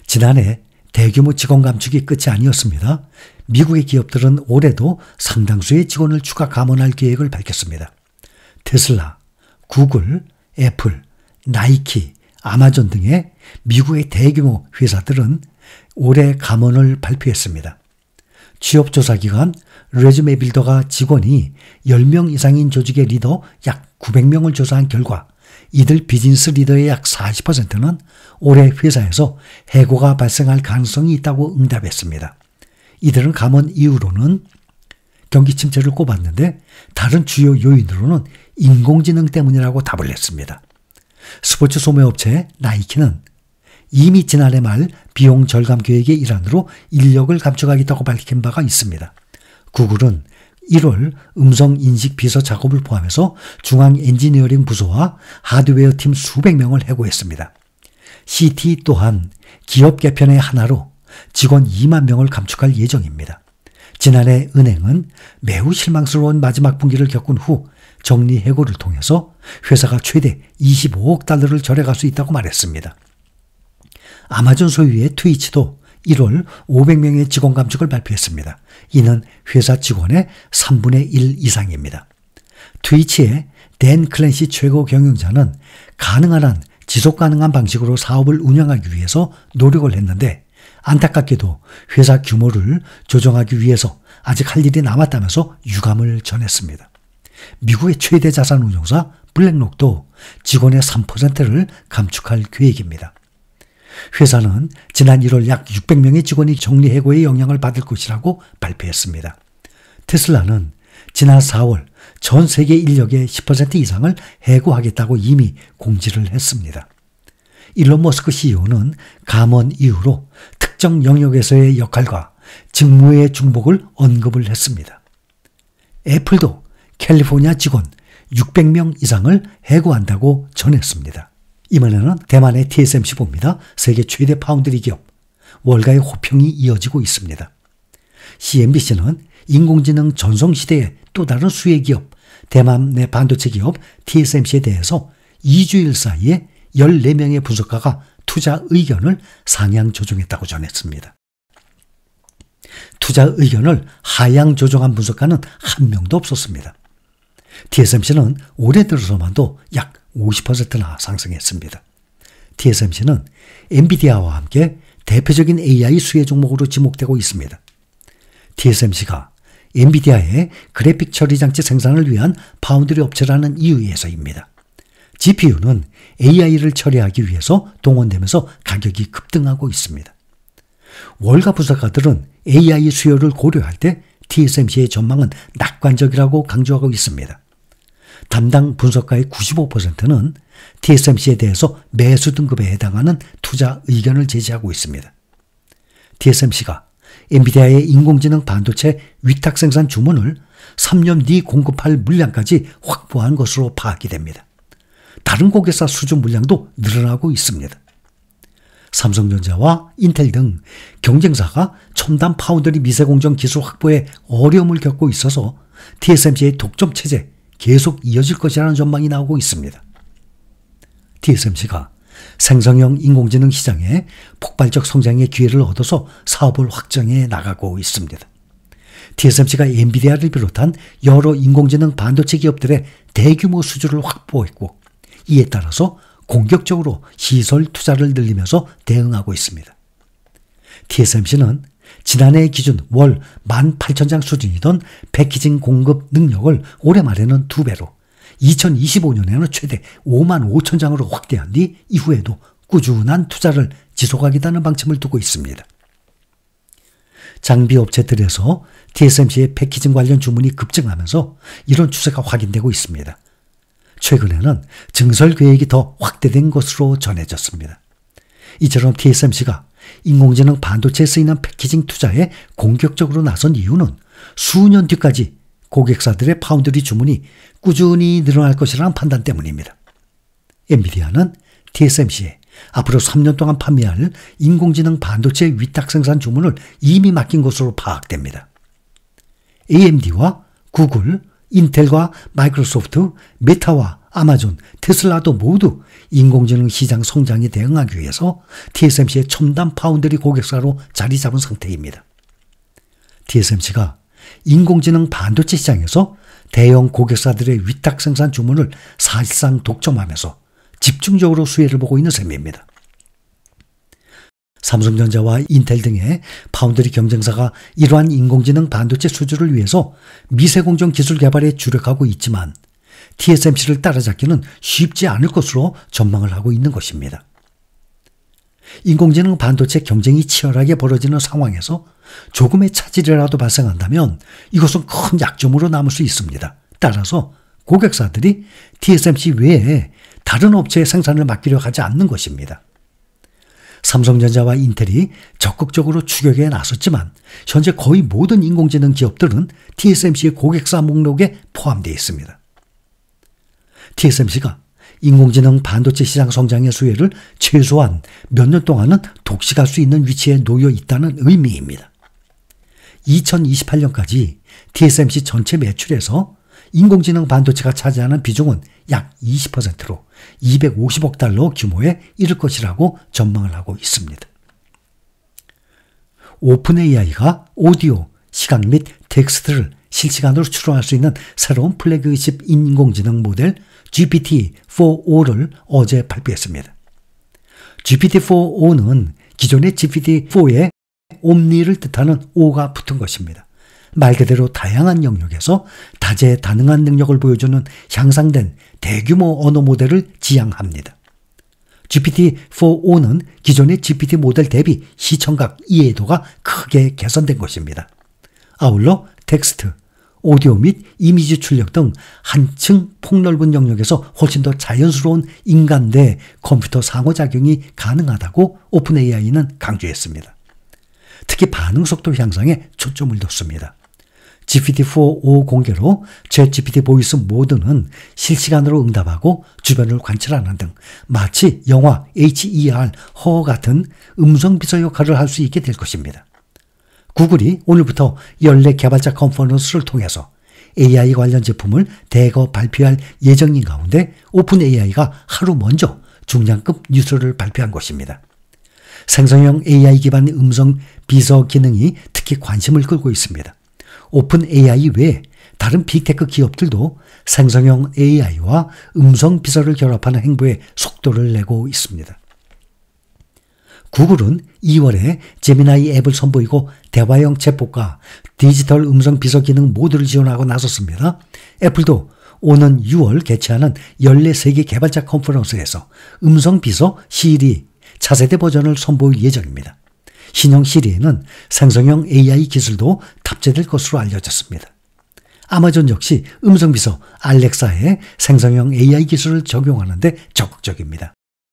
지난해 대규모 직원 감축이 끝이 아니었습니다. 미국의 기업들은 올해도 상당수의 직원을 추가 감원할 계획을 밝혔습니다. 테슬라, 구글, 애플, 나이키, 아마존 등의 미국의 대규모 회사들은 올해 감원을 발표했습니다. 취업조사기관 레주메 빌더가 직원이 10명 이상인 조직의 리더 약 900명을 조사한 결과 이들 비즈니스 리더의 약 40%는 올해 회사에서 해고가 발생할 가능성이 있다고 응답했습니다. 이들은 감원 이유로는 경기 침체를 꼽았는데 다른 주요 요인으로는 인공지능 때문이라고 답을 했습니다. 스포츠 소매업체 나이키는 이미 지난해 말 비용 절감 계획의 일환으로 인력을 감축하겠다고 밝힌 바가 있습니다. 구글은 1월 음성인식 비서 작업을 포함해서 중앙 엔지니어링 부서와 하드웨어 팀 수백 명을 해고했습니다. CT 또한 기업 개편의 하나로 직원 2만 명을 감축할 예정입니다. 지난해 은행은 매우 실망스러운 마지막 분기를 겪은 후 정리 해고를 통해서 회사가 최대 25억 달러를 절약할 수 있다고 말했습니다. 아마존 소유의 트위치도 1월 500명의 직원 감축을 발표했습니다. 이는 회사 직원의 3분의 1 이상입니다. 트위치의 댄 클랜시 최고 경영자는 가능한 한 지속 가능한 방식으로 사업을 운영하기 위해서 노력을 했는데 안타깝게도 회사 규모를 조정하기 위해서 아직 할 일이 남았다면서 유감을 전했습니다. 미국의 최대 자산 운용사 블랙록도 직원의 3%를 감축할 계획입니다. 회사는 지난 1월 약 600명의 직원이 정리해고의 영향을 받을 것이라고 발표했습니다. 테슬라는 지난 4월 전 세계 인력의 10% 이상을 해고하겠다고 이미 공지를 했습니다. 일론 머스크 CEO는 감원 이후로 특정 영역에서의 역할과 직무의 중복을 언급을 했습니다. 애플도 캘리포니아 직원 600명 이상을 해고한다고 전했습니다. 이번에는 대만의 TSMC 봅니다. 세계 최대 파운드리 기업. 월가의 호평이 이어지고 있습니다. CNBC는 인공지능 전성시대의 또 다른 수혜 기업, 대만 내 반도체 기업 TSMC에 대해서 2주일 사이에 14명의 분석가가 투자 의견을 상향 조정했다고 전했습니다. 투자 의견을 하향 조정한 분석가는 한 명도 없었습니다. TSMC는 올해 들어서만도 약 50%나 상승했습니다. TSMC는 엔비디아와 함께 대표적인 AI 수혜 종목으로 지목되고 있습니다. TSMC가 엔비디아의 그래픽 처리 장치 생산을 위한 파운드리 업체라는 이유에서입니다. GPU는 AI를 처리하기 위해서 동원되면서 가격이 급등하고 있습니다. 월가 분석가들은 AI 수요를 고려할 때 TSMC의 전망은 낙관적이라고 강조하고 있습니다. 담당 분석가의 95%는 TSMC에 대해서 매수 등급에 해당하는 투자 의견을 제시하고 있습니다. TSMC가 엔비디아의 인공지능 반도체 위탁 생산 주문을 3년 뒤 공급할 물량까지 확보한 것으로 파악이 됩니다. 다른 고객사 수주 물량도 늘어나고 있습니다. 삼성전자와 인텔 등 경쟁사가 첨단 파운드리 미세공정 기술 확보에 어려움을 겪고 있어서 TSMC의 독점 체제 계속 이어질 것이라는 전망이 나오고 있습니다. TSMC가 생성형 인공지능 시장에 폭발적 성장의 기회를 얻어서 사업을 확장해 나가고 있습니다. TSMC가 엔비디아를 비롯한 여러 인공지능 반도체 기업들의 대규모 수주를 확보했고 이에 따라서 공격적으로 시설 투자를 늘리면서 대응하고 있습니다. TSMC는 지난해 기준 월 18,000장 수준이던 패키징 공급 능력을 올해 말에는 2배로 2025년에는 최대 55,000장으로 확대한 뒤 이후에도 꾸준한 투자를 지속하겠다는 방침을 두고 있습니다. 장비 업체들에서 TSMC의 패키징 관련 주문이 급증하면서 이런 추세가 확인되고 있습니다. 최근에는 증설 계획이 더 확대된 것으로 전해졌습니다. 이처럼 TSMC가 인공지능 반도체에 쓰이는 패키징 투자에 공격적으로 나선 이유는 수년 뒤까지 고객사들의 파운드리 주문이 꾸준히 늘어날 것이라는 판단 때문입니다. 엔비디아는 TSMC에 앞으로 3년 동안 판매할 인공지능 반도체 위탁 생산 주문을 이미 맡긴 것으로 파악됩니다. AMD와 구글, 인텔과 마이크로소프트, 메타와 아마존, 테슬라도 모두 인공지능 시장 성장에 대응하기 위해서 TSMC의 첨단 파운드리 고객사로 자리 잡은 상태입니다. TSMC가 인공지능 반도체 시장에서 대형 고객사들의 위탁 생산 주문을 사실상 독점하면서 집중적으로 수혜를 보고 있는 셈입니다. 삼성전자와 인텔 등의 파운드리 경쟁사가 이러한 인공지능 반도체 수주를 위해서 미세공정 기술 개발에 주력하고 있지만 TSMC를 따라잡기는 쉽지 않을 것으로 전망을 하고 있는 것입니다. 인공지능 반도체 경쟁이 치열하게 벌어지는 상황에서 조금의 차질이라도 발생한다면 이것은 큰 약점으로 남을 수 있습니다. 따라서 고객사들이 TSMC 외에 다른 업체에 생산을 맡기려 하지 않는 것입니다. 삼성전자와 인텔이 적극적으로 추격에 나섰지만 현재 거의 모든 인공지능 기업들은 TSMC의 고객사 목록에 포함되어 있습니다. TSMC가 인공지능 반도체 시장 성장의 수혜를 최소한 몇 년 동안은 독식할 수 있는 위치에 놓여 있다는 의미입니다. 2028년까지 TSMC 전체 매출에서 인공지능 반도체가 차지하는 비중은 약 20%로 250억 달러 규모에 이를 것이라고 전망을 하고 있습니다. 오픈AI가 오디오, 시각 및 텍스트를 실시간으로 추론할 수 있는 새로운 플래그십 인공지능 모델 GPT-4o를 어제 발표했습니다. GPT-4o는 기존의 GPT-4에 옴니를 뜻하는 o가 붙은 것입니다. 말 그대로 다양한 영역에서 다재다능한 능력을 보여주는 향상된 대규모 언어 모델을 지향합니다. GPT-4o는 기존의 GPT 모델 대비 시청각 이해도가 크게 개선된 것입니다. 아울러 텍스트, 오디오 및 이미지 출력 등 한층 폭넓은 영역에서 훨씬 더 자연스러운 인간 대 컴퓨터 상호작용이 가능하다고 오픈AI는 강조했습니다. 특히 반응 속도 향상에 초점을 뒀습니다. GPT-4o 공개로 챗GPT 보이스 모드는 실시간으로 응답하고 주변을 관찰하는 등 마치 영화 HER 허 같은 음성 비서 역할을 할 수 있게 될 것입니다. 구글이 오늘부터 연례 개발자 컨퍼런스를 통해서 AI 관련 제품을 대거 발표할 예정인 가운데 오픈AI가 하루 먼저 중량급 뉴스를 발표한 것입니다. 생성형 AI 기반 음성 비서 기능이 특히 관심을 끌고 있습니다. 오픈AI 외에 다른 빅테크 기업들도 생성형 AI와 음성 비서를 결합하는 행보에 속도를 내고 있습니다. 구글은 2월에 제미나이 앱을 선보이고 대화형 챗봇과 디지털 음성 비서 기능 모두를 지원하고 나섰습니다. 애플도 오는 6월 개최하는 연례 세계 개발자 컨퍼런스에서 음성 비서 시리 차세대 버전을 선보일 예정입니다. 신형 시리에는 생성형 AI 기술도 탑재될 것으로 알려졌습니다. 아마존 역시 음성비서 알렉사에 생성형 AI 기술을 적용하는 데 적극적입니다.